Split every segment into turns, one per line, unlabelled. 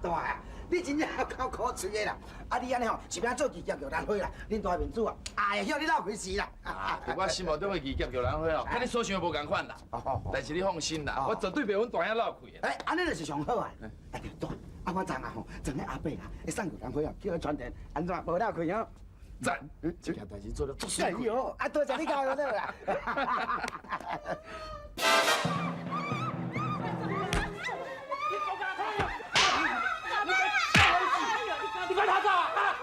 大啊，你真正够可嘴的啦！啊，你安尼吼是要做义剑玉兰花啦，恁大面子啊！哎呀，叫你闹开事啦！
我心目中的义剑玉兰花哦，跟你所想的无共款啦。但是你放心啦，我绝对袂阮大兄闹开的。
安尼就是上好啊！哎，大，啊，我昨下吼，昨日阿伯啦，会送玉兰花哦，叫伊传电，安怎无闹开哦？
赞，这件代志做得足爽快。
哎呦，啊，多谢你教我了啦！
你快逃走啊！
妈呀，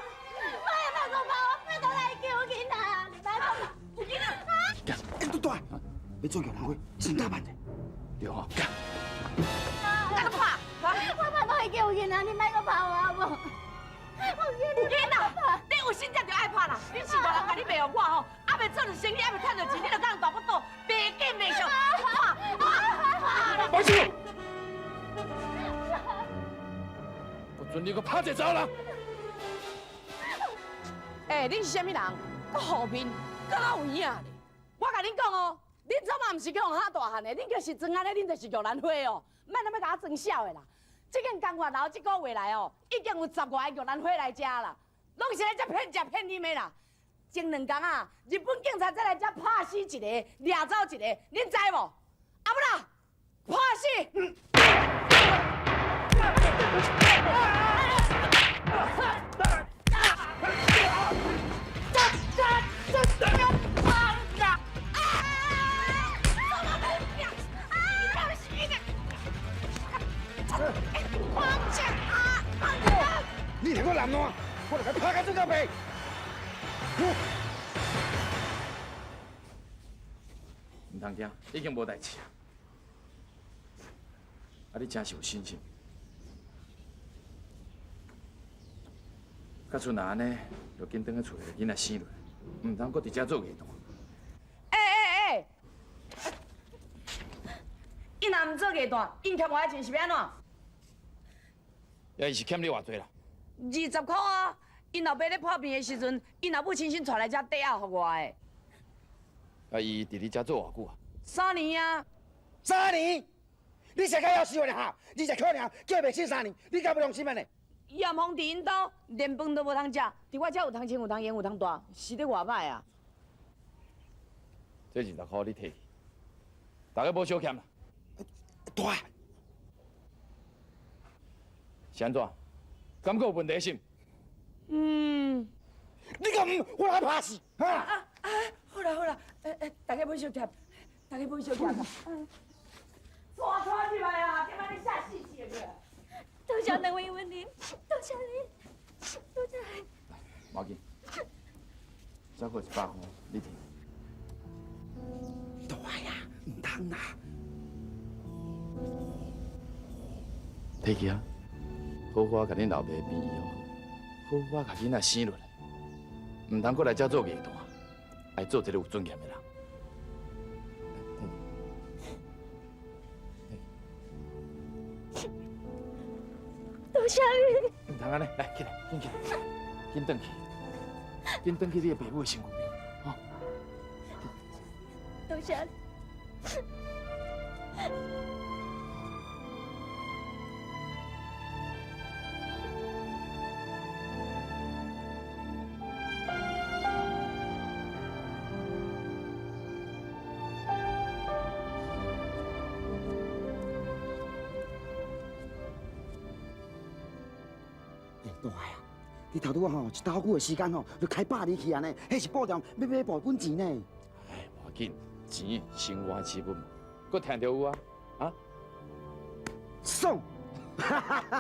别讲爸，我拜托来救囡仔，你别讲，囡仔。
哎，大大，要做玉兰花，先打扮者。
对哦，干。
干什么？我拜托来救囡仔，你别讲怕我好不？
囡仔，你有心才就爱拍啦！你是外人，甲你卖予我吼，还袂做着生意，还袂赚着钱，你就当大不倒，袂见袂上。
放手！不准你给我拍这招人！
哎，你是啥物人？搁后面，搁哪有影咧？我甲恁讲哦，恁早晚毋是叫人哈大汉的，恁叫是装安尼，恁就是玉兰花哦，莫那么甲我装小的啦。这间公园楼这个月来哦，已经有10外个玉兰花来食啦，拢是来这骗食骗啉的啦。前2天啊，日本警察再来这拍死一个，掠走一个，恁知无？啊不啦，拍死！
你是我男喏，我来拍个这个背。
唔通惊，已经无代志啊！啊，你真是有信心。甲剩下安尼，就紧转去厝里，囡仔生落，唔通搁伫遮做艺团。
哎！伊若唔做艺团，因欠我的钱是要安怎？
也是欠你偌济啦
？20块啊！因老爸咧破病的时阵，因老母亲身带来遮底仔互我的。
啊，伊伫你遮做偌久啊
3年啊
！3年？你世界要死我哈！20块尔，叫袂起3年，你敢不良心啊你？
严防伫因兜，连饭都无通食，伫我遮有通穿、有通用、有通大，死得偌歹啊！
这20块你摕去，大家无小欠啦。
大，
是安怎？感觉有问题是？
你敢唔？我来拍死！哈！
好啦，大家买小贴，大家买小贴啦。抓起来啊！今摆你吓死去了。
多谢两位问您，多谢你，多谢你。
无要紧，再过100块，你摕。
大呀，唔通啦！
摕去啊！好好甲恁老爸变伊哦，好好甲囡仔生落来，唔通搁来遮做艺团，爱做一个有尊严的人。
多谢你。
唔通安尼，来起来，紧起来，紧转去，紧转去你的爸母的身躯边，吼。
多谢你。
大呀，你头拄吼一刀久的时间吼，就开8厘去安尼，迄是保障要买保本钱呢。
哎，无要紧，钱生活之本嘛，搁听着有啊，啊？
爽！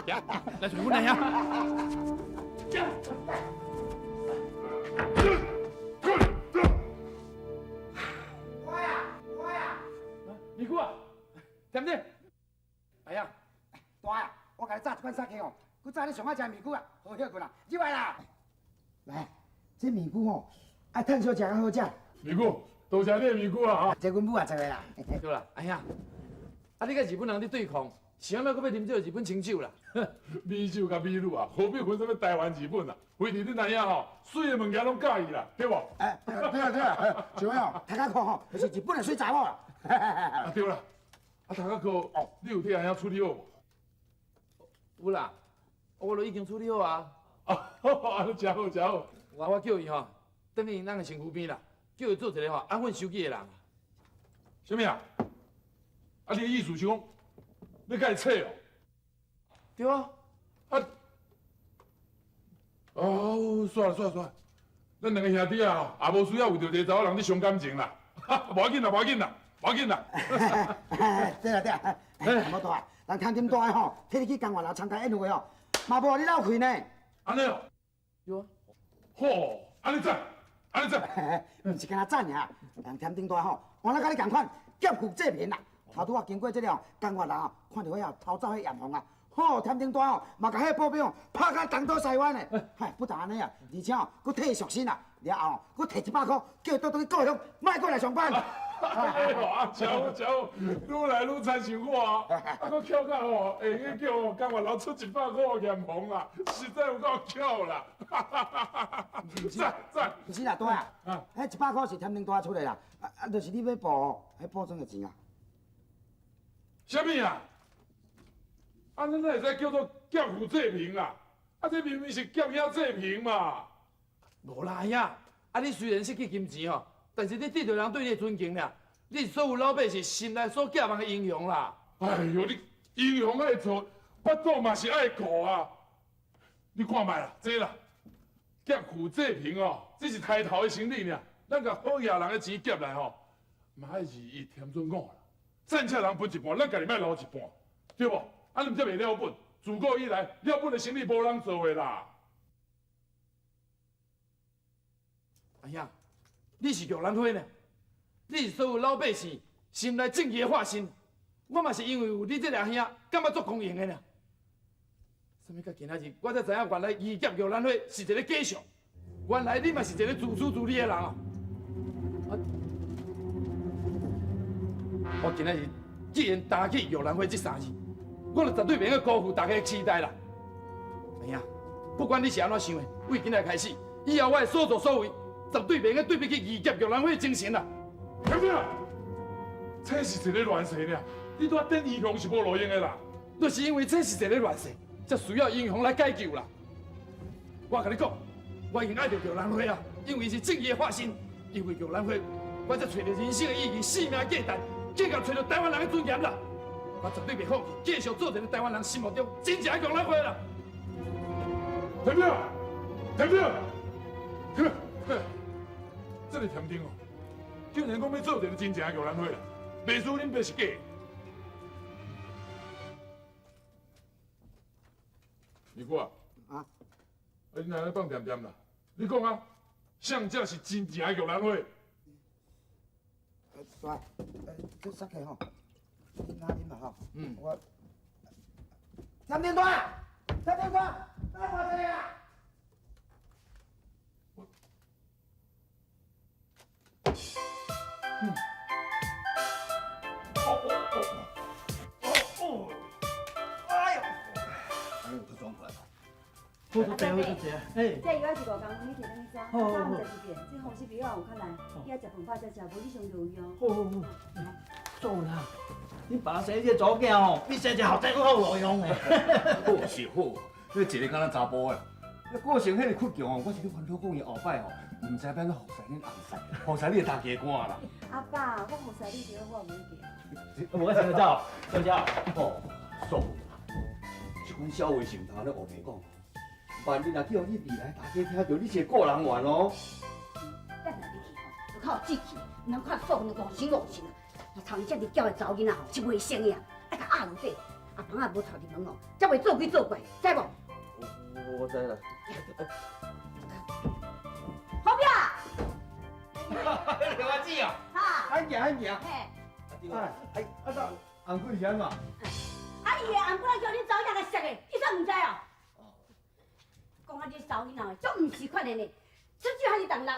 呀，来做阮来呀！
我呀，
米姑啊，对不对？哎呀，
大呀，我甲你炸一罐沙鸡哦。佮早你上爱食面骨啊，好休困啦，入来啦！来，这面骨吼，爱趁小食较好食。
面骨，多谢你的面骨啊！哈，
这阮母也做的啦。
对啦，哎呀，啊你甲日本人伫对抗，想要搁要啉这日本清酒啦？
美酒甲美女啊，何必分什么台湾、日本啊？非伫恁那样吼，水的物件拢介意啦，对无？
哎，对啦，像哦，大家看吼，就是日本的水查某啦。
啊对啦，啊大家哥，你有替安样处理好无？
有啦，我都已经处理好啊。
安尼真好真好。
我叫伊吼，等于咱的身躯边啦，叫伊做一个吼安分守己的人。
什么啊？啊，你的意思是讲，你甲伊切哦？
对啊。
哦，算了算了算了，咱两个兄弟啊，也无需要为着一个查某人咧伤感情啦。无要紧啦，无要紧啦，无要紧啦。
对啦对啦，无大，人牵点大的吼，替你去江外楼参加宴会哦，嘛无你闹开呢。
安尼哦，
对啊。
吼，安尼赞，安尼赞。
唔是干那赞尔，人添顶大吼，我那甲你共款，劫富济贫啦。头拄啊经过这个江外人哦，看到迄啊偷走迄盐红啊，吼添顶大吼，嘛甲迄保镖哦拍甲东倒西歪呢。嗨，不但安尼啊，而且哦，佫替伊赎身啦，了后佫摕100块，叫伊倒去故乡，莫过来上班。
哎呦，啊，真好真好，愈来愈参像我啊！啊，佫巧到吼，会去叫江外楼出100块盐红啦，实在有够巧啦！赞赞！
不是啦，大啊，迄100块是添顶大出来啦，就是你要补迄补装的钱啊。
什么啊？啊，咱哪会使叫做劫富济贫啊？啊，这明明是劫遐济贫嘛！
无啦呀，啊你虽然失去金钱吼，但是你得到人对你的尊敬啦，你是所有老百姓心内所寄望的英雄啦。
哎呦，你英雄爱做，巴肚嘛是爱顾啊！你看卖啦，这啦，劫富济贫哦，这是抬头的生理呢。咱甲好野人的钱劫来吼，嘛爱2添准5啦。暂且人分1半，咱家己莫留1半，对不？安尼才袂了本。自古以来，了本的生意无人做的啦。
哎呀，你是玉兰花呢？你是所有老百姓心内正义的化身。我嘛是因为有你这俩兄，感觉足公平的呢。什么到今仔日，我才知影原来义劫玉兰花是一个假象。原来你嘛是一个自私自利的人啊！我今仔日既然担起玉兰花这3字，我就绝对袂去辜负大家的期待啦。哎呀，不管你是安怎想的，为今仔开始，以后我的所作所为，绝对袂去对不起义劫玉兰花的精神啦。
听听，这是一个乱世呢，你拄啊等英雄是无路用的啦。
就是因为这是一个乱世，才需要英雄来解救啦。我甲你讲，我已经爱着玉兰花啊，因为是正义的化身，因为玉兰花，我才找到人生的意义，性命价值。更加找到台湾人的尊严啦！我绝对袂放弃，继续做一个台湾人心目中真正的玉兰花啦！
田丁，田丁，田丁，这个田丁哦，竟然讲要做一个真正的玉兰花啦，袂输恁爸是假的。你看啊，你哪来放点点啦？你讲啊，谁才是真正的玉兰花？
大，这杀气吼，你拿啉嘛吼。我添顶大，添顶大，来我这里啦。哎呦，太爽快了。
好多病好多济啊！哎，
这药是5工，你摕等去抓，
好好好
早食一遍。这风湿病啊有较难，以后食饭饱再食，无你伤着胃哦。
好好好，做啦！你爸生这祖囝吼，比生这后生搁较有路用诶。
好是好，你一个敢若查甫诶。你个性迄个倔强哦，我是咧烦恼讲伊后摆吼，唔知变怎服侍恁后生，服侍你大家官啦。
阿爸，我服侍你着，我袂记。
我先去走，小姐。
哦，爽！这款小话是唔通咧胡白讲。万一若叫你未来，大家听到你是个过人怨哦。
咱若你去吼，就靠志气，唔通看爽就误心误情啊！若操你这日叫的查某囡仔吼，是袂成的啊！爱甲压落底，阿房也无操你门哦，才袂做鬼做怪，知无？
我知啦。
好表。
刘阿姊啊，
哈。
安行安行。
嘿。
哎，阿叔，红桂香啊。
啊，伊个红本来叫恁查某囝来食的，你煞唔知哦？讲啊，你查某囡仔的，足唔是款的呢，出手还是重力，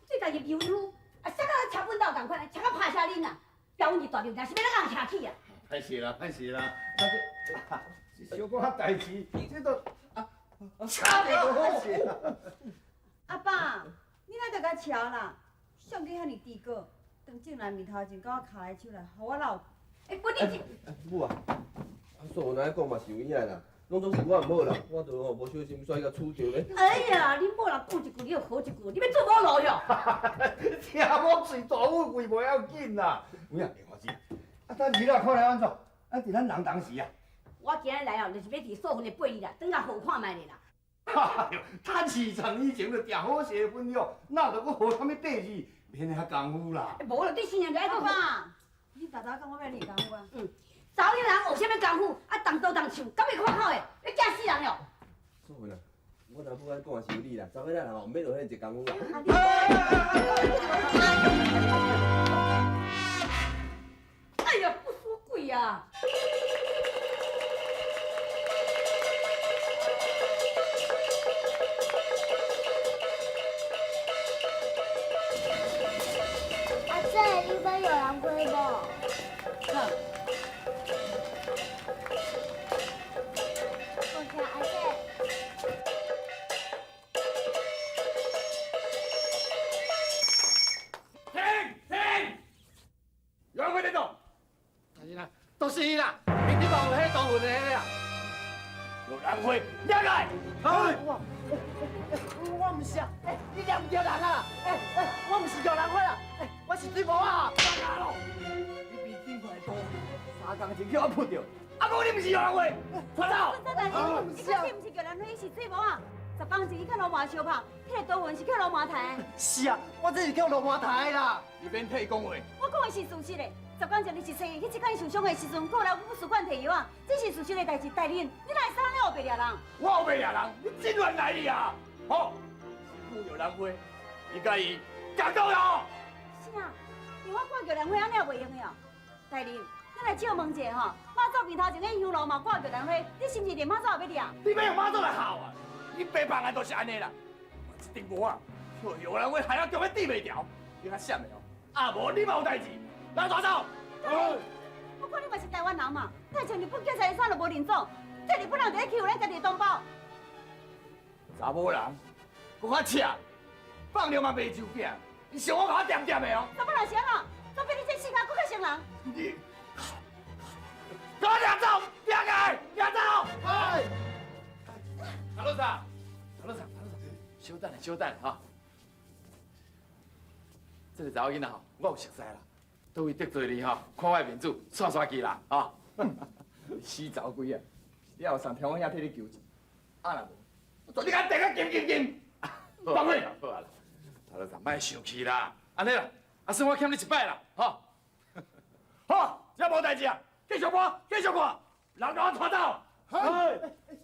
对家己犹豫，啊，啥个插阮兜同款的，插到拍车恁啊！标阮是大牛仔，是要咱人车去啊！
歹势啦，歹势啦。
小可代志，这都
差
袂好势。
阿爸，你哪得甲车啦？上计遐尼低个，当进来面头前，甲我卡来手来，互我闹。哎，不你这。
母啊，阿叔哪讲嘛是有影啦，拢总是我唔好啦，我就无小心摔甲厝着咧。
哎呀，恁某人讲一句，你就好一句，你要做某路哟？
听我嘴大富贵无要紧啦。有影，莲花姐，啊，等日啦，看来安怎？咱伫咱人当时啊。
我今日来哦，就是要伫素云的背里啦，等下好看卖咧啦。
哎呦，趁市场以前就订好些分量，哪着搁学啥物底字，免遐功夫啦。
无了，你新娘就爱讲嘛。你大大讲我要练功夫啊？查某人学啥物功夫？啊，动刀动手，敢会看口的？要惊死人哟！
素云啊，我昨不爱讲的是有你啦，昨尾咱人哦，免落遐济功夫啦。
哎呀，不说鬼呀！
阿姐，你们有人归不？我看阿姐。
停！有人会在动？
大人啊，都是伊啦，明天帮有迄动物的迄啦。
有人会，亮来！
我唔是啊，你抓唔着人啊！我唔是叫人伙啦，我是水魔啊！
干咯！你比顶块多，3工前叫我扑着，啊，讲你唔是有人会，快走！
孙大人，你确定唔是叫人伙是水魔啊？10磅前去看罗马相拍，迄个多云是去罗马台。
是啊，我这是叫罗马台啦。
你免替讲话。
我讲的是事实嘞。10天前你是生去这间受伤的时阵，过来武术馆摕药啊，这是事实的代志，大人，你哪会使了后白掠人？
我后背掠人，你真乱来哩啊！好，是有人会，你介意讲到了？
是啊，连我挂叫人伙安尼也袂用的哦。大人，咱来借问一下吼，马祖边头前个香炉嘛挂叫人伙，你是不是连马祖也要掠？
你要用马祖来孝啊！你白帮的都是安尼啦，我一定无啊！有人会害我叫我抵袂掉，你较闪的哦。啊无你嘛有代志，来抓走！
我看你嘛是台湾人嘛，但像日本警察的啥都无认总，这日本人在欺负咱家己的同胞。
查某人，搁较赤，放尿嘛袂受惊，你想我甲我点点的哦？
查某人是安怎？总比你这死脚搁较伤人。
你，给我抓走！抓开！抓走！
哎，唐路长，稍等下，稍等下哈。这个查某囡仔吼，我有熟悉啦，都会得罪你哈，看我的面子，刷刷机啦，哈。
死查鬼啊！你后上听我遐替你求情，啊若无，我做你甲地个金！放开！
好啊啦，唐路长，莫生气啦，安尼啦，啊算我欠你一摆啦，哈。
好，这无代志啊，继续看，人给我拖走！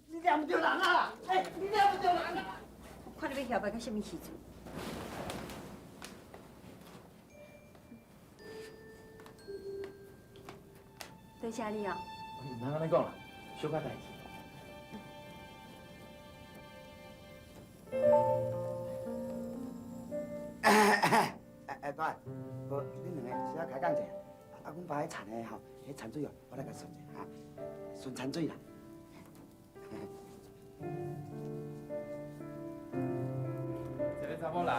你抓唔着人啊！你抓唔着人啊！
我看你要晓摆到什么时阵？多谢你哦。
唔通安尼讲啦，小可代志。
对，无恁两个需要开讲者，啊，阮把迄田的吼，迄田水哦，我来甲顺者哈，顺田水啦。
一个查某人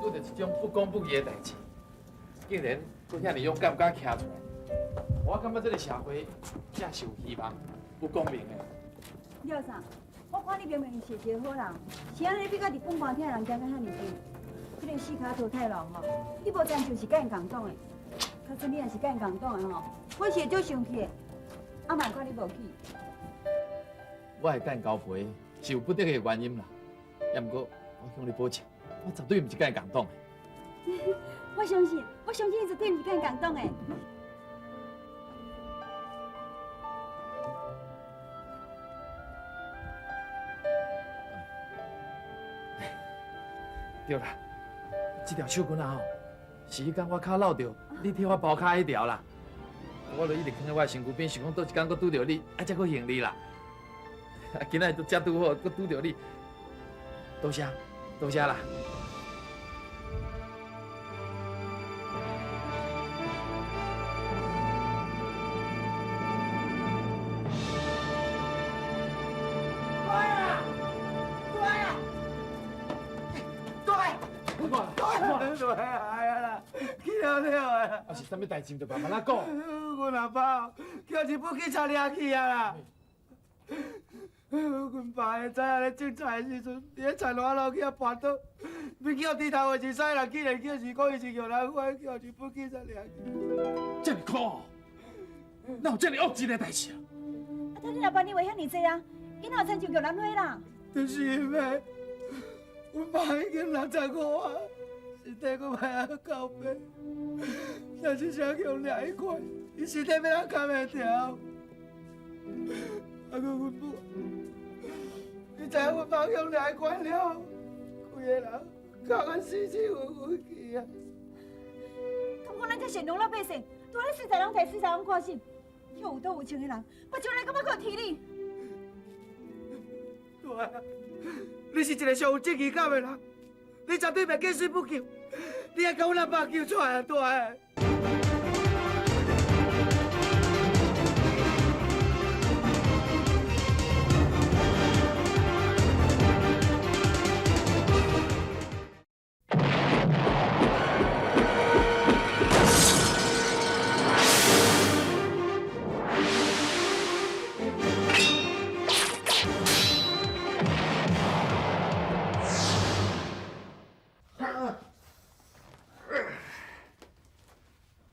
遇到这种不公不义的代志，竟然佫遐尼勇敢敢徛出来，我感觉这个社会真是有希望，不公平的。
廖啥？我看你明明是一个好人，是安尼比甲日本官厅的人行到遐尼近，迄个四脚拖太郎吼，你无真就是甲因共党的，可是你若是甲因共党的吼，我是会足生气的。啊，万看你无去。
我会干交陪是有不得的原因啦，也毋过我向你保证，我绝对毋是甲因共党的。
我相信你绝对毋是甲因共党的。
对啦，这条手巾啊吼，是迄天我脚落着，你替我包脚迄条啦。我就一直放在我的身躯边，想讲倒一天佫拄着你，啊，才佫行你啦。啊，今仔都遮拄好，佫拄着你，多谢啦。
对啊啦，去了啊！
啊是啥物代志，就慢慢仔讲。
阮阿爸叫日本警察抓去啊啦！
阮爸会知影咧种菜的时阵，伫咧田湾路去啊跋倒，要叫低头的是西人，竟然叫是讲伊是玉兰花，叫是不记得了。
这么苦哦，哪有这么恶质的代志啊？
啊，他你老爸你为遐尼济啊？囡仔亲像玉兰花啦。
就是因为阮爸已经65啊，身体阁歹啊到病，若是啥用掠一块，伊身体要哪扛袂调？啊，佮阮母，你知影阮爸用掠一块了，规个人哭啊死死活活去啊！
敢讲咱这善良老百姓，拄咧死在人替死在人看心，又有倒有情的人，不将来敢要搁提你？
大啊，你是一个上有正义感的人，你绝对袂见死不救，你还甲阮阿爸救出来啊，大个！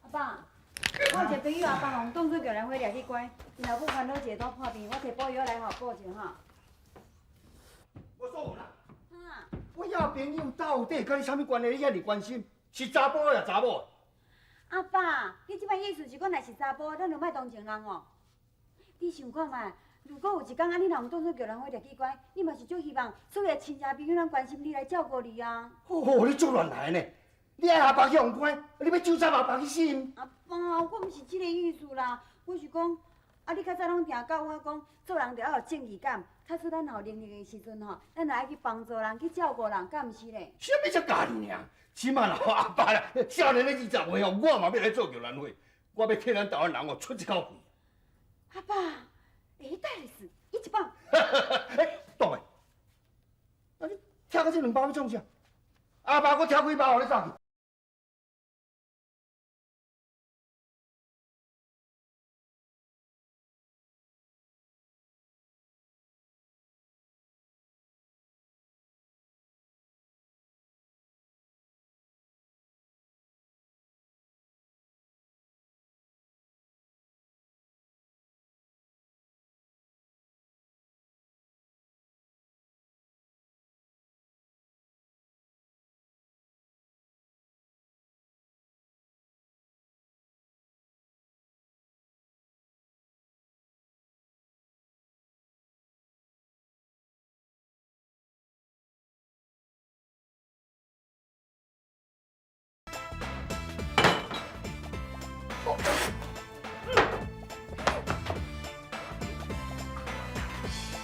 阿爸，我有一个朋友阿爸用当作玉兰花掠去关，因老母烦恼一个大破病，我摕保药来互报一下。
我说有啦，
哈，
我遐朋友到底甲你啥物关系？你遐尼关心？是查甫也查某？
阿爸，你即摆意思是讲，若是查甫，咱就莫同情人哦。你想看嘛？如果有一天啊，你若用当作玉兰花掠去关，你嘛是最希望所有亲戚朋友拢关心你来照顾你啊。
哦，你做乱来呢？你爱阿爸去用关，你要纠缠阿爸去死？
阿爸，我毋是即个意思啦，我是讲，啊，你较早拢定教我讲，做人着要有正义感，假使咱有能力的时阵吼，咱就爱去帮助人，去照顾人，敢毋是咧？
啥物才教你尔？起码啦，阿爸啦，少年的20岁哦，我嘛要来做玉兰花，我要替咱台湾人哦出一口气。
阿爸，下代的事，一棒。
哎，当的，啊你跳到这2包要创啥？阿爸，我跳几包，互你走去。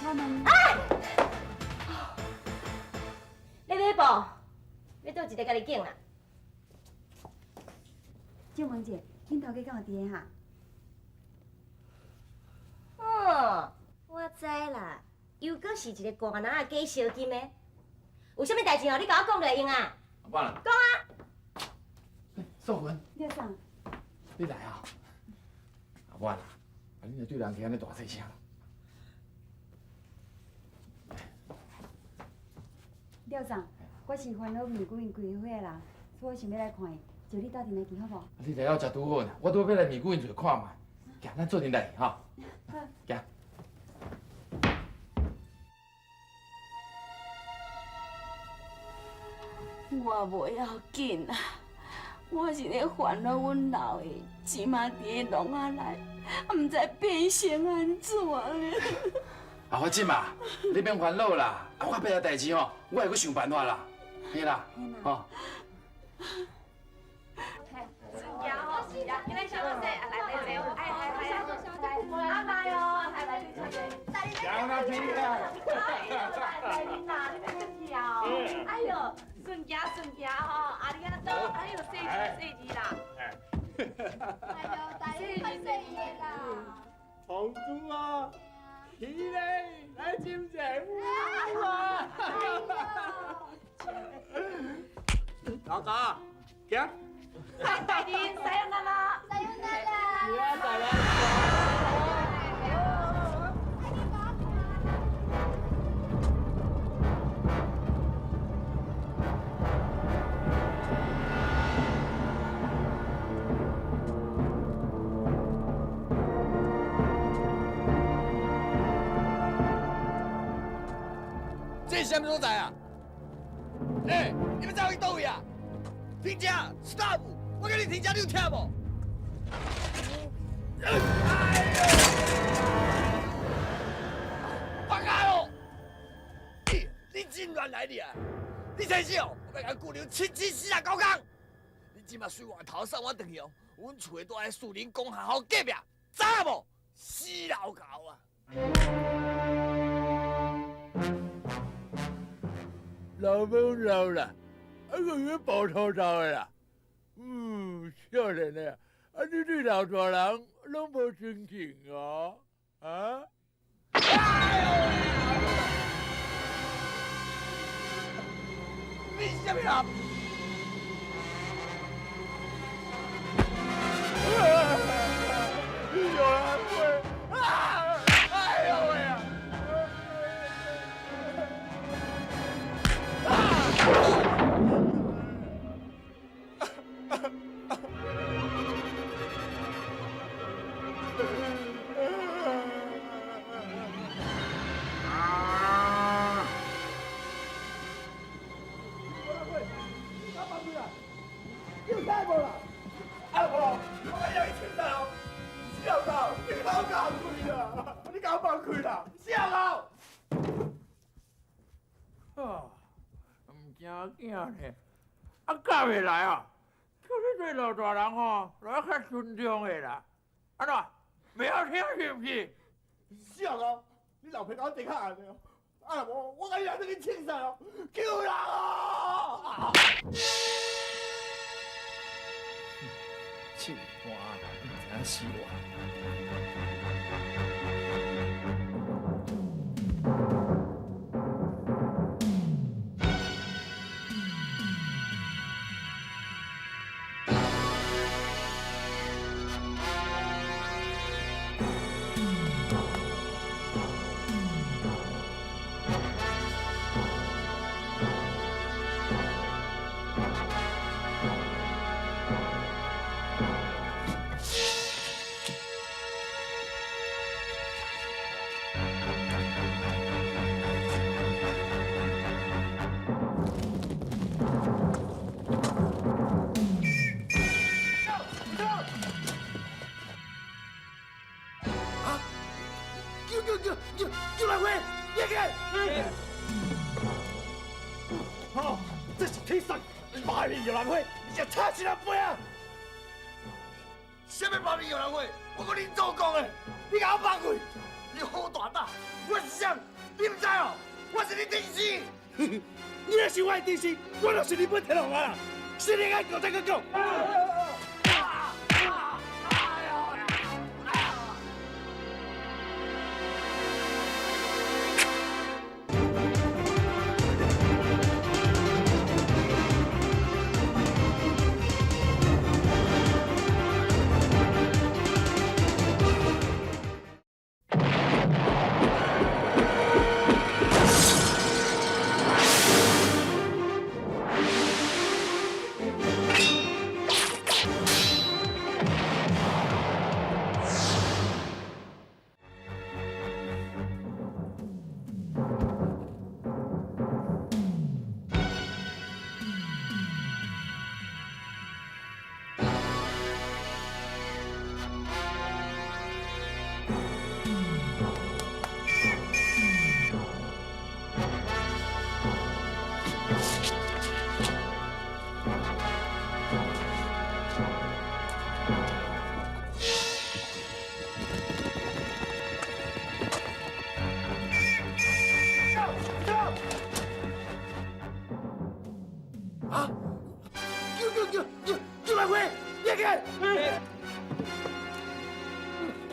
我们
你买无？要倒一个甲你拣啦。
静雯姐，恁头家敢有伫个哈？
哦，我知啦，又搁是一个大男仔假烧金的。有啥物代志哦？你甲我讲就会用啊。
阿爸啦，
讲啊。
素云，
廖桑，
你来啊！阿爸啦，啊你若对人客安尼大细声。
廖桑，我是烦恼玫瑰园开花的人，所以我想要来看伊，就你斗阵来去好无？
你来了食拄好呢，我拄要来美国园就看嘛。行，咱做阵来吼。行。
我袂要紧啊，我是咧烦恼阮老的即马伫咧笼仔内，啊，毋知变成安怎咧。
啊，我即嘛，你免烦恼啦。啊，我别的代志吼，我会去想办法啦。嘿啦，吼。
顺家吼，是啊，今日小老师啊来坐，阿妈哟，来你坐坐。
杨大姐啊！
来恁啦，你别生气啊！哎呦，顺家吼，阿你安怎倒？哎呦，细字啦。
哎呦，大姨快细个啦！
公主啊，起来，来亲一下啊！老大，行。
大弟，塞用那啦。
再用那啦！
来来。这是什么所在啊？哎，你们走去倒位啊？停车 ，stop！ 我叫你停车，你有听无？放开哦！你真乱来的啊！你真是哦，我要甲姑娘749工！你即马随我头送我转去哦，阮厝都在树林公学校隔壁，知影无？死老狗啊！
老翁老了，个月包头头的啦。少年的，你对老大人拢无尊敬哦，啊？
你是什么人？
有人会啊！哎呦喂呀！惊呢，教袂来啊！叫你对老大人吼，来较尊重的啦。安怎？袂晓听是不是？
是啊，你老婆甲我地下安尼哦，啊我甲你两个去清晒哦，救人啊！
气我啊，你知影死我！
救来回，别开！好，这是天生八面游览会，你插起来不呀？什么八面游览会？我跟你做讲的，你甲我放开！你好大胆！我是谁？你唔知哦？我是你弟媳。你若是我的弟媳，我就是日本天皇啊！是你爱搞这个狗。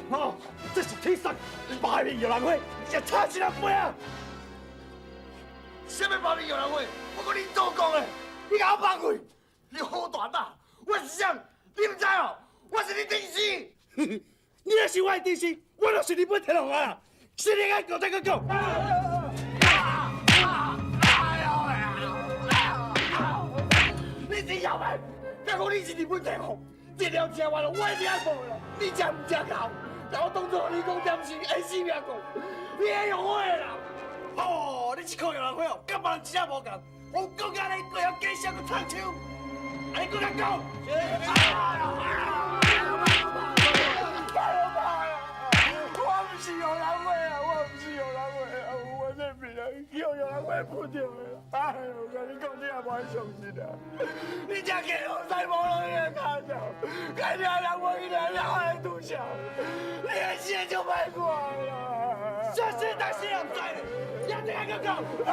好，这是天生八面游览会，你插起来不呀？什么八面游览会？我跟你做讲的，你甲我放开！你好大胆！我是谁？你唔知哦？我是你弟媳。你若是我的弟媳，我就是日本天皇啊！是你爱搞这个狗。你真要命！假如你是日本天皇，这条车完了我一定要报了。你真唔真搞？把我当作你讲点是会死命讲，你会用我的啦！哦，你这颗玉兰花哦，甲别人真正无共。我讲啊，你过晓介绍个烫手，安尼搁甲讲。我不是玉兰花啊，我不是玉兰花啊，我这病人叫玉兰花扑掉的。哎，我跟你讲，你也无爱相信啊！你这个好使无落去的骹头，看你人我一两两爱拄笑，你的死就歹看啦！这是大事人知，一定要讲。哎，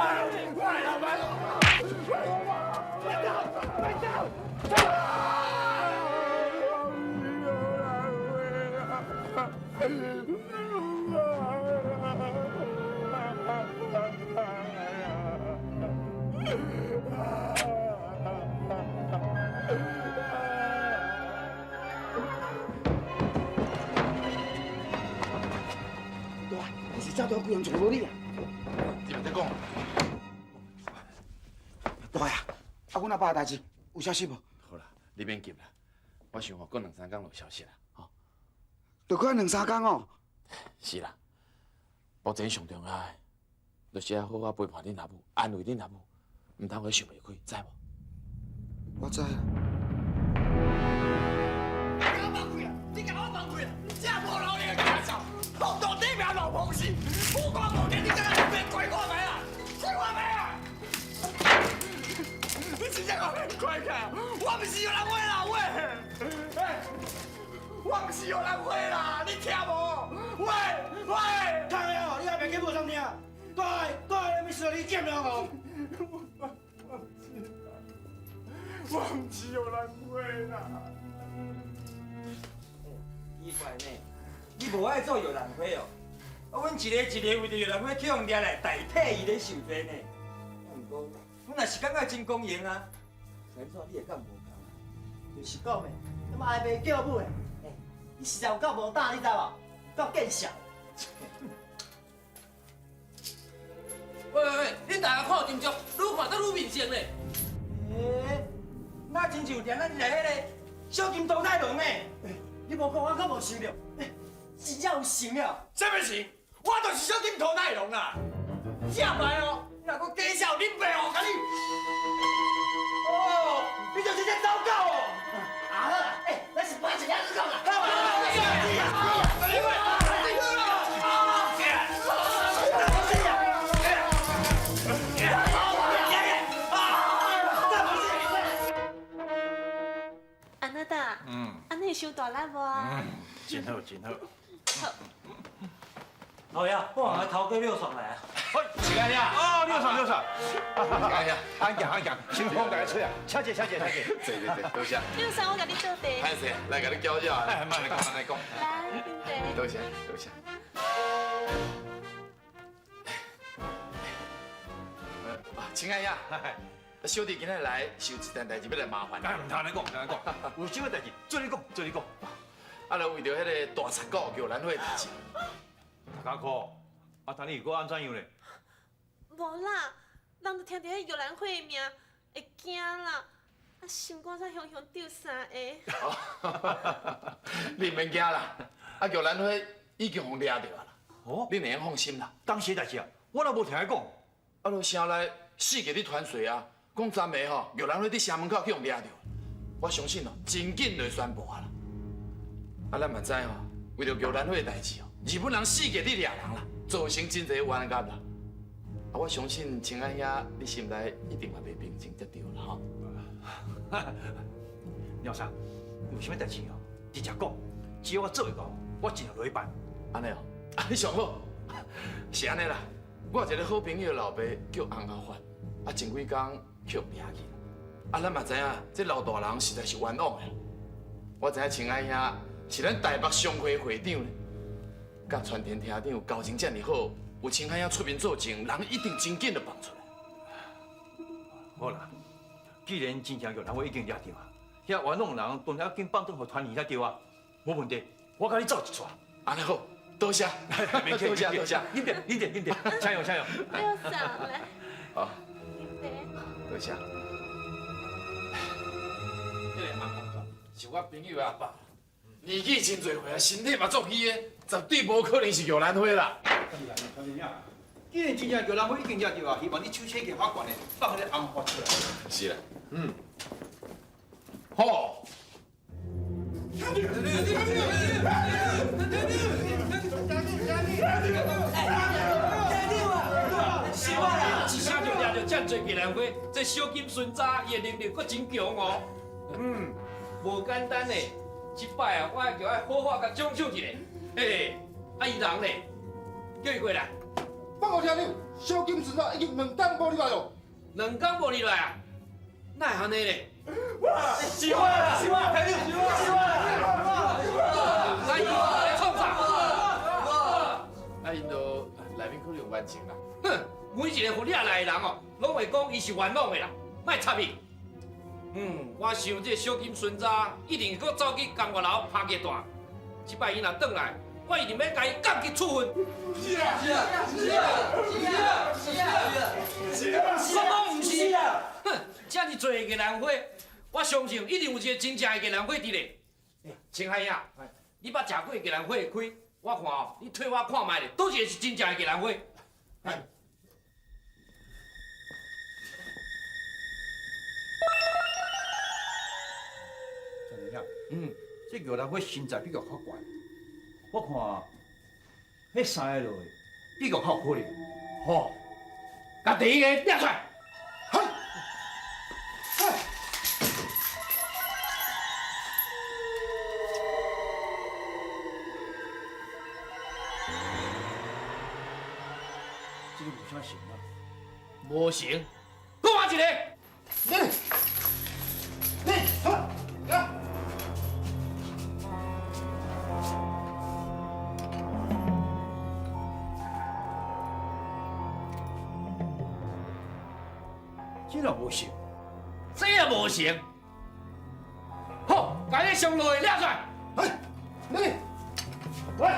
快走！
你是早到贵人找无你啊？
你们在讲？
大爷，阮阿爸的代志有消息无？
好啦，你免急啦，我想过2、3天就有消息啦，吼。
就过2、3天哦。
是啦，目前上重要的，就是要好好陪伴恁阿母，安慰恁阿母，唔通去想袂开，知无？
我知啊。
你甲我放开啊！你这无老力的家少，放到底面老pomo死，无光无电，你敢来别怪我没啊？怪我没啊？你真正我很怪开，我不是有人花啦喂！哎，我不是有人花啦，你听无？喂喂！听没有？你还别给无上听？对，没事，你见了我。我不是有人花啦。
奇怪呢，你无爱做摇篮花哦？啊，阮一个为着摇篮花去用掠来代替伊咧受罪呢。毋过，阮若是感觉真公平啊。先说你会敢无共？
就是讲的，他妈还袂叫母的，你实在有够无胆，你知无？够见笑。
喂，恁大家看金钟，愈看得愈面生咧。
那亲像店咱内迄个小金刀太郎呢？
你无讲，我可无想到，真正有成了。
什么成？我就是小金头太郎啦。正歹哦，你若搁假笑，恁爸哦，甲你。
哦，你就是这糟糕哦。好啦，咱是搬一下子讲啦。
安娜达，安尼伤大力无？
真好，真好。
好呀，我往头家溜上来啊。
请安呀！哦，溜爽。哎呀，安强，先放大家吹啊！小姐。
对，多谢。
溜上我甲你倒茶。
歹势，来甲你交交。哎，慢来讲。
来，饮茶。
多谢。亲爱呀，小弟今日来是有一件代志要来麻烦。
唔通你讲，有什么代志？做你讲。
啊，就为着迄个大残狗叫兰花的代志。
大家好，当你如果安怎样咧？
无啦，人都听到迄玉兰花的名，会惊啦，心肝才雄丢3下。
你免惊啦，叫兰花已经互抓到啦。
哦，
你能放心啦。
当时代志啊，我都无听伊讲。
就城内4个伫传说啊，讲昨暝吼玉兰花伫城门口去互抓到，我相信哦，真紧就会宣布啊啦。咱嘛知吼，为着玉兰花的代志哦，日本人4个伫抓人啦，造成真侪冤案啦。我相信青安遐你心内一定嘛袂平静才对啦吼。
廖生，有啥物代志哦？直接讲，只要我做会到，我尽量落去办。
安尼哦，你上好，是安尼啦。我有一个好朋友老爸叫洪阿发，前几天去掠去。咱嘛知影，这老大人实在是冤枉的。我知影青安遐是咱台北商会会长，甲传田厅长交情这么好，有青安遐出面作证，人一定真紧就放出来。
好啦，既然真正玉兰花已经抓到啊，遐冤枉人当然要紧放转互团员才对啊，无问题，我甲你走一撮。
安尼好，多谢，多谢，
饮点，加油！
溜上来。
好，
饮茶。
多谢。迄个阿公是我朋友阿爸，年纪真侪岁啊，身体嘛足虚的，绝对无可能是玉兰花啦。
既然真正叫人会已经抓到啊，希望你手写给法官的，放迄个案发出来。
是啦，好。
是我啦，一声就抓到这么多艺人会，这小金孙查伊的能力阁真强哦。无简单呢，这摆啊，我叫爱好好甲奖赏一下。嘿，啊伊人咧，叫伊过来。
报告听你，小金孙查已经2天无入来咯。
2天无入来啊？哪会安尼咧？
是我啦，是我，听你，是我，
阿姨在创啥？
啊，因都内面可能有冤情啦。
哼，每一个互掠来的人哦，拢会讲伊是冤枉的啦，莫插伊。我想这小金孙查一定阁走去江外楼拍个大。这摆伊若转来，我一定要甲伊降级处分。
是啊，是啊，是啊，是啊，是啊，是啊，
什么唔是啊？哼，这么多艺人会，我相信一定有一个真正的艺人会伫咧。青海呀，你捌食过艺人会的亏？我看哦，你替我看卖咧，倒一个是真正的艺人会。
怎样？这叫人会身材比较较悬。我看，迄三个落的比较较有可能。
好，甲第一个抓出来。
这个有啥行啊？
无成，搁换一个。
这也无行，
这也无成。好，把你上落的抓出来。
来，听你，我。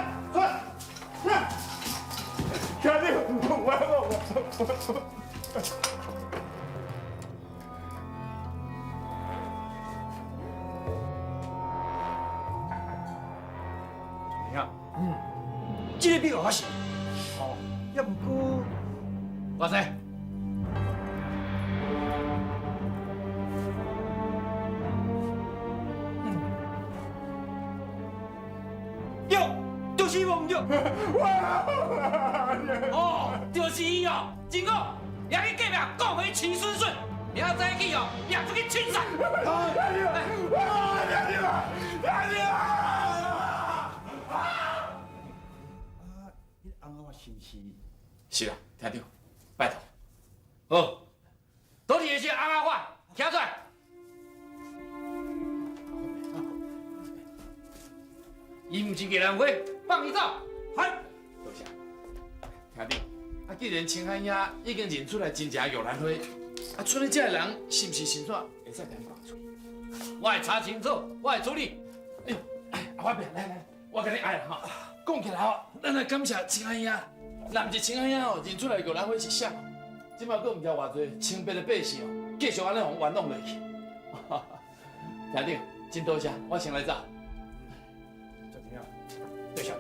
怎样？这个比较较行。哦，要不过，
偌济？对，就是伊无唔对。哦，就是伊哦，真好，也去隔壁讲回齐顺顺，明仔载去哦，也出去清散。
你安怎是不是？
是啦，听着，拜托。
好，倒一个是安阿法，听出来。伊唔是艺人会，放伊走。嗨，
多谢。兄弟，啊，既然青海爷已经认出来真正的玉兰花，啊，剩咧这个人是不是先煞会使甲伊讲出？
我会查清楚，我会处理。
哎呦，阿发伯，来，我甲你爱啦哈。讲起来哦，咱来感谢青海爷，若不是青海爷哦，认出来玉兰花是啥？即摆佫唔知偌济清白的百姓哦，继续安尼互冤枉落去。兄弟，真多谢，我先来走。
怎样？对象。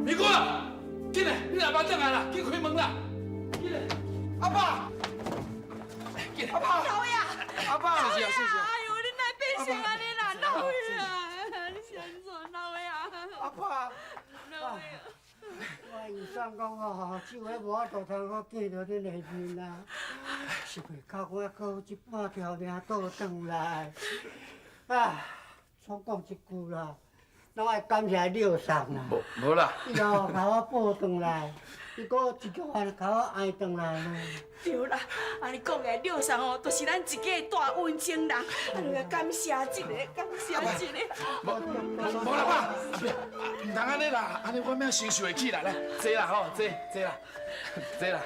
你过来，进来，你老爸转来啦，去开门啦。进来，阿爸，进来，阿爸，
老呀，
阿爸，谢谢，谢谢。
哎呦，你哪变成安尼啦，老呀，你先做老呀。
阿爸，
老呀。
我医生讲吼，手迄无法度通好见到恁的面啦，是袂靠我搁一半条命倒转来。啊，总讲一句啦，拢爱感谢廖生啦。
无啦。
伊哦，甲我抱转来，伊搁一句话甲我爱转来啦。
对啦，安尼讲个廖生哦，就是咱一家大温情人，安尼感谢一个，感谢一个。
无啦，爸，唔通安尼啦，安尼我免承受会起啦，来，坐啦吼，坐啦，坐啦。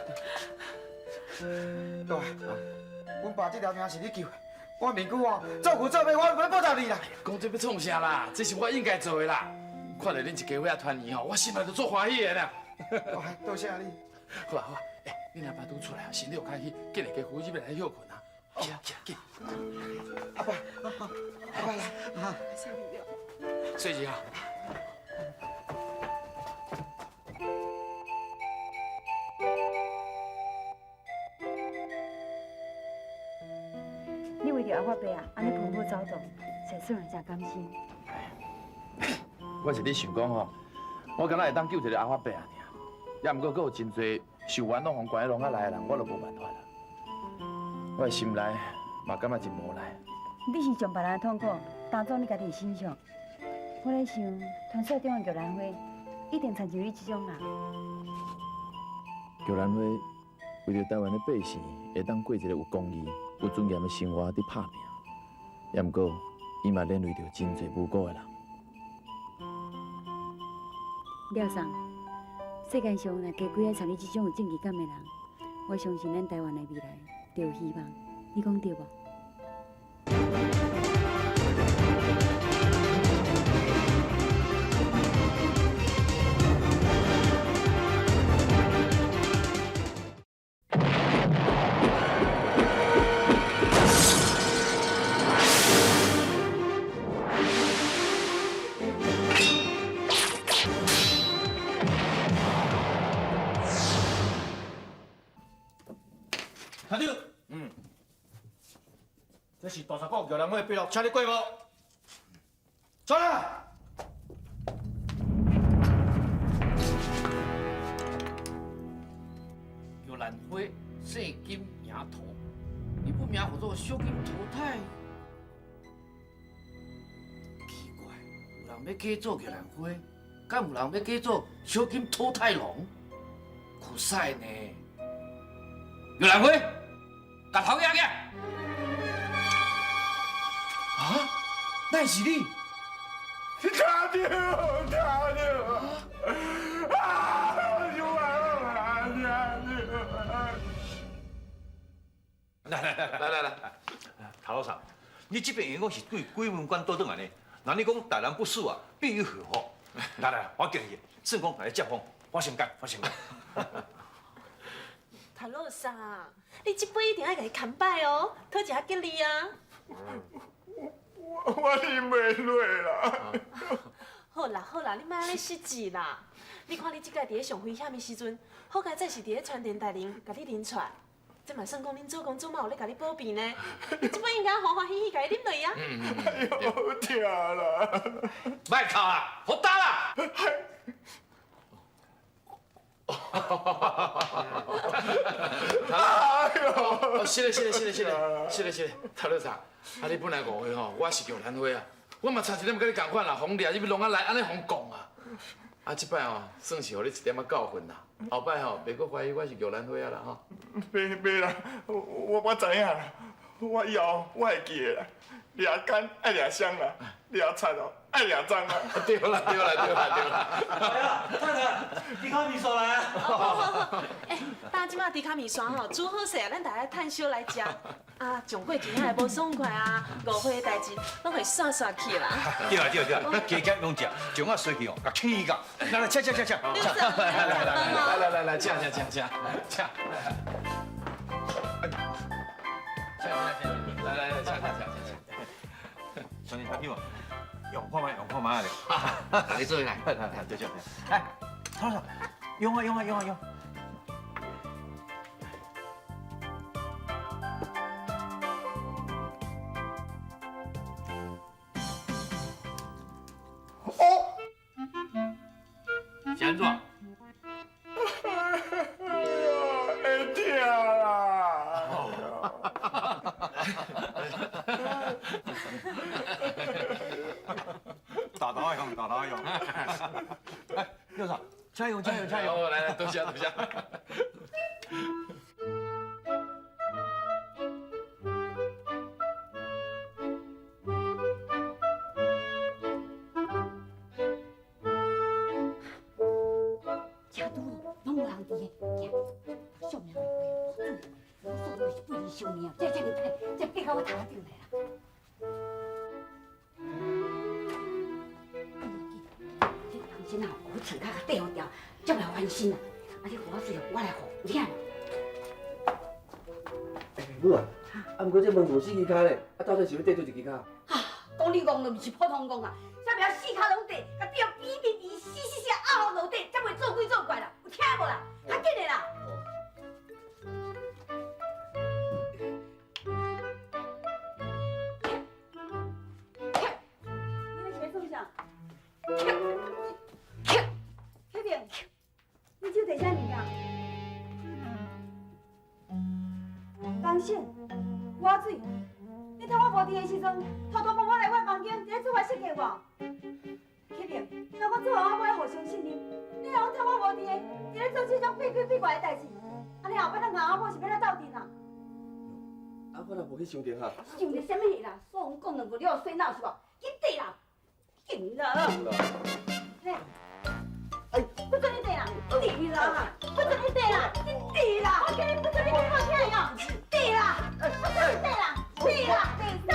对，阮爸这条命是你救的，我明久哦，做牛做马，我要报答你啦。
讲这要创啥啦？这是我应该做的啦。看到恁一家伙仔团圆吼，我心内就做欢喜的啦。
多谢你。
好啊好啊，你若巴拄出来，身体有开起，紧来加扶起来休困啊！起来，起来，阿爸，阿爸来，睡觉。
你为着阿我爸啊，安尼婆婆走动，实使人真甘心。
我是咧想讲吼，我敢若会当救一个阿发伯尔，也毋过阁有真侪受冤拢互关喺笼仔内的人，我就无办法啦。我的心内嘛感觉真无奈。
你是将别人的痛苦当作你家己的身上，我咧想，团社中的玉兰花一定亲像你这种人。
玉兰花为着台湾的百姓会当过一个有公义、有尊严的生活伫拍拼，也毋过伊嘛连累着真侪无辜的人。
廖桑，世界上若加几个像你这种有正义感的人，我相信咱台湾的未来就有希望。你讲对无？
团长，这是大三股玉兰花笔录，请你过无？出来！
玉兰花姓金名图，你不名叫做小金图太？奇怪，有人要假做玉兰花，敢有人要假做小金土太龙？酷赛呢？玉兰花，甲头举起！啊，那是你！
他丢，他丢！啊！有啊，
来，陶老师，你这边员工是对鬼门关倒转安尼，那你讲大难不死啊，必有后福。来，我敬你，圣公来接风，我先干。
谭老师，你这杯一定要给伊扛摆哦，讨一下吉利啊！
我啉袂落啦。
好啦，你莫安尼失志啦。你看你即摆伫咧上危险的时阵，好佳再是伫咧传电台啉，甲你啉出来，这嘛算讲恁做工做嘛有咧甲你保庇呢。你这杯应该欢欢喜喜甲伊啉落啊！
哎呦，疼啦！
卖哭啦，好打啦！
哎呦！是嘞，陶老师，啊你本来误会吼，我是玉兰花啊，我嘛差一点甲你共款啦，红掠入去笼仔内，安尼互讲啊。啊，即摆吼算是互你一点仔教训啦，后摆吼袂阁怀疑我是玉兰花啊啦吼。
袂啦，我知影啦，我以后我会记的啦，掠干爱掠香啦，掠菜哦爱掠脏啦。
对啦。
来啊，太太，迪卡米刷来啊！
好，大即马迪卡米刷吼煮好势啊，咱大家趁烧来食。啊，上过真还无爽快啊，误会的代志拢会煞去啦。
对，加减拢食，将我水去哦，甲轻甲。来，吃。来，
吃。来，吃。
兄弟，朋友，用看嘛咧。
你做来，
对。来，曹老师，用啊。
是安怎？
会疼啦！
大刀用。来，六嫂，加油！
来，多谢。
车拄咯，拢有人伫个，小命袂过，我送你是不离小命，这哩歹，这别甲我头顶来啦。这当心啊，我穿甲甲缀好掉，这袂翻身啦。啊，你互我水，我来互，有听无？
母啊，啊，毋过这门无4支脚咧，啊，到底是要缀做一支脚？
讲你戆就毋是普通戆啊，啥物啊4脚拢地，甲对比比比，死死死拗落地，才袂做鬼做怪啦，有听无啦？较紧的啦。你在做啥？开平，你手提啥物件？当心，我水。你趁我无伫的时阵，偷偷摸摸来我房间，在做我设计我。启明，若我做好我要互相信任，你若趁我无伫的，伫咧做这种屁怪的代志，安尼后摆咱阿某是要来斗阵啊？
啊，我若无去想着哈。
想着什么戏啦？说讲2句，你有洗脑是无？紧地啦，紧啦！嘿，哎，不准你地啦，地啦，不准你地啦，地啦！我叫你不准你地，我听哟，地啦，不准你地啦。对啦，对对。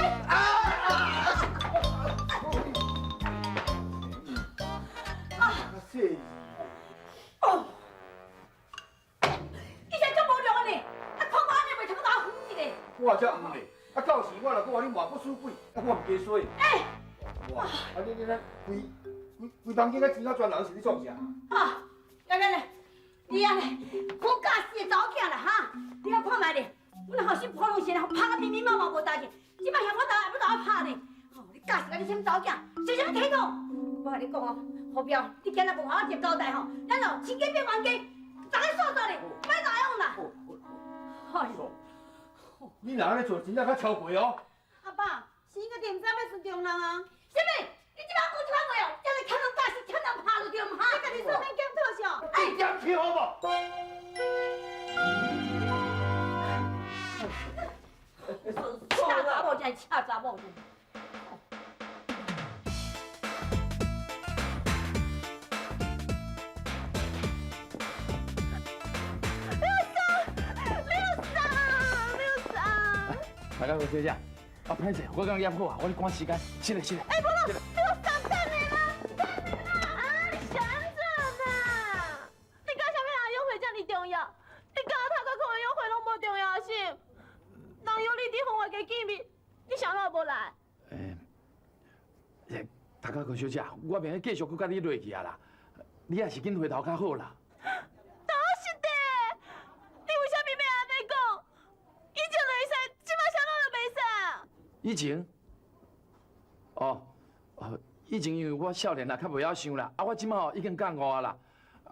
是。
哦。你现在足无良的呢，啊，看我安尼袂通打昏一个。
我才唔咧，啊，到时我若讲你话不输鬼，啊，我唔加衰。
哎。
哇，啊，你咱规房间个钱啊，全人是你创啥？
啊，来，你安尼好假死的查某囝啦哈，你来看卖咧。我那后生普通些啦，拍到密密麻麻无大件，即摆嫌我要我拍呢。哦，你假是甲你什么查某囝，是什么态度？我甲你讲哦，后壁你今日无好好接交代吼，咱哦亲家变冤家，逐个说说咧，莫哪样啦。哎呦，
你若安尼做，真正较超过哦。
阿爸，是应该点知要顺中人啊？什么？你即摆讲这番话哦，要来抢人假是抢人拍就对唔哈？你家己说免检讨上。
你检讨好无？
恰查某真，恰查某真。
大家好，小姐，啊，歹势，我刚验好啊，我咧赶时间，起来。
哎，不能，你要上等你啦，啊，你想着呢？你讲什么人约会这么重要？你讲头壳可能约会拢无重要是？人约你伫婚外加见面，你想哪无来？
大家好，小姐，我明继续佮你落去啊啦，你也是紧回头较好啦。
都是的，你为什么要安尼讲？以前就会使，即摆啥拢就袂使啊？
以前，以前因为我少年啦，较袂晓想啦，我即摆已经觉悟啊啦，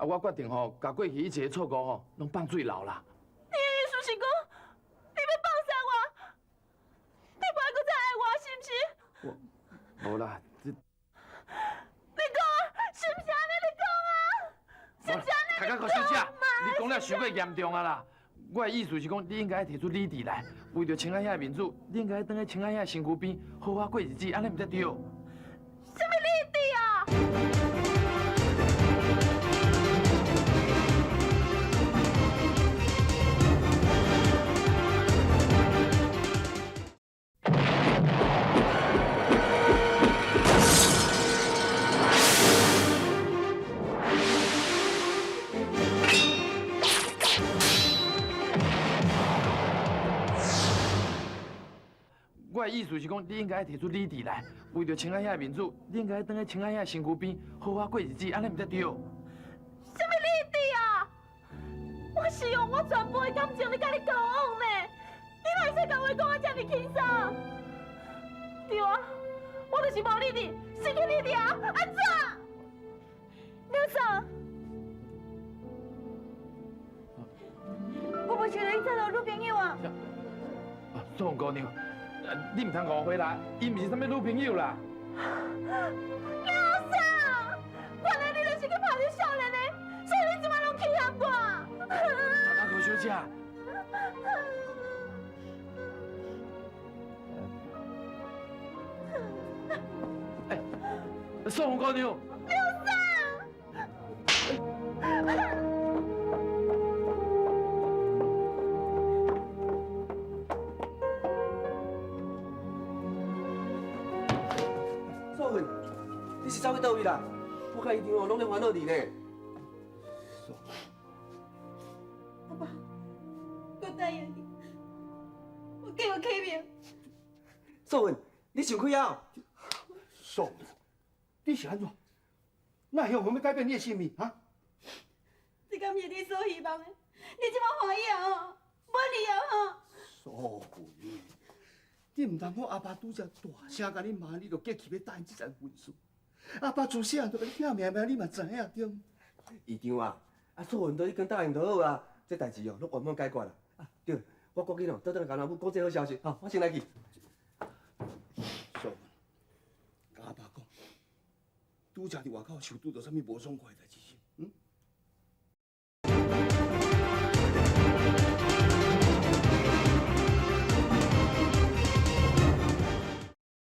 我决定甲过去一切的错误拢放水流啦。
你的意思是讲，你要放下我，你不爱搁再爱我，是不是？
无啦，
你讲啊，是不是安尼？你讲啊，是不是安尼？
大家好，小姐，你讲了伤过严重啊啦。我的意思是讲，你应该提出理智来，为着青海遐民主，你应该等在青海遐身躯边好好过日子，安尼毋才对。
什么理智啊？
我的意思是讲，你应该提出理智来，为着青海遐民主，你应该等在青海遐身躯边好好过日子，安尼毋才对。
什么理智啊？我是用我全部的感情在甲你交往呢，你哪会使甲我讲啊这么轻松？对啊，我就是无理智，失去理智啊，安怎？刘嫂，
我无想到你找到女朋友啊。
宋姑娘，你唔通误会啦，伊唔是啥物女朋友啦。
刘嫂，原来你就是去拍你少年的，所以你即摆拢欺骗我。
大家好，小姐。宋姑娘。
刘嫂。
素云，你是走去倒位啦？我甲伊丈哦，拢咧烦恼你呢。
阿爸，我答应你，个启明。
素文，你想开啊？
素文，你是安怎？那向我们改变你的性命啊？
这敢是你所希望的？你即马欢喜啊吼，满意啊吼。
素文，你唔通看阿爸拄则大声甲你骂，你就激气要答应这件婚事。阿爸自细汉就甲你听命命，你嘛知影对？
姨丈啊，素文都已经答应就好啊，这代志哦，拢圆满解决啦。啊，对，我赶紧哦，倒转来甲咱母讲这好消息，好，我先来去。
素文，甲阿爸讲，拄则伫外口受拄到啥物无爽快的代志是？